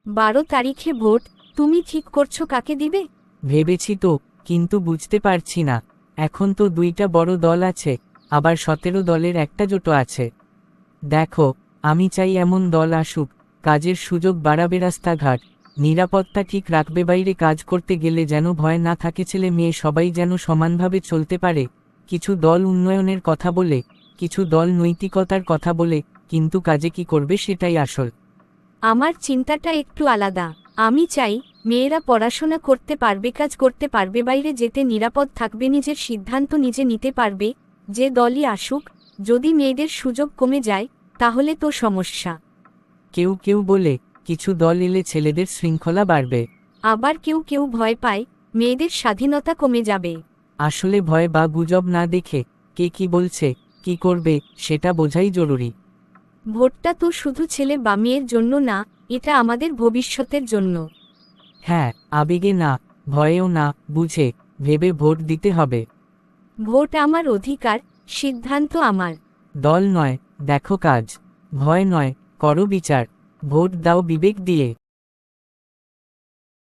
12 তারিখে ভোট, তুমি ঠিক করছো কাকে দিবে? ভেবেছি তো, কিন্তু বুঝতে পারছি না। এখন তো দুইটা বড় দল আছে, আবার 17 দলের একটা জোটও আছে। দেখো, আমি চাই এমন দল আসুক, কাজের সুযোগ বাড়াবে, রাস্তাঘাট নিরাপত্তা ঠিক রাখবে, বাইরে কাজ করতে গেলে যেন ভয় না থাকে, ছেলে মেয়ে সবাই যেন সমানভাবে চলতে পারে। কিছু দল উন্নয়নের কথা বলে, কিছু দল নৈতিকতার কথা বলে, কিন্তু কাজে কি করবে সেটাই আসল। আমার চিন্তাটা একটু আলাদা। আমি চাই মেয়েরা পড়াশোনা করতে পারবে, কাজ করতে পারবে, বাইরে যেতে নিরাপদ থাকবে, নিজের সিদ্ধান্ত নিজে নিতে পারবে। যে দলই আসুক, যদি মেয়েদের সুযোগ কমে যায় তাহলে তো সমস্যা। কেউ কেউ বলে, কিছু দল এলে ছেলেদের শৃঙ্খলা বাড়বে। আবার কেউ কেউ ভয় পায় মেয়েদের স্বাধীনতা কমে যাবে। আসলে ভয় বা গুজব না দেখে, কে কি বলছে, কি করবে, সেটা বোঝাই জরুরি। ভোটটা তো শুধু ছেলে বা মেয়ের জন্য না, এটা আমাদের ভবিষ্যতের জন্য। হ্যাঁ, আবেগে না, ভয়েও না, বুঝে ভেবে ভোট দিতে হবে। ভোট আমার অধিকার, সিদ্ধান্ত আমার। দল নয়, দেখো কাজ। ভয় নয়, করো বিচার। ভোট দাও বিবেক দিয়ে।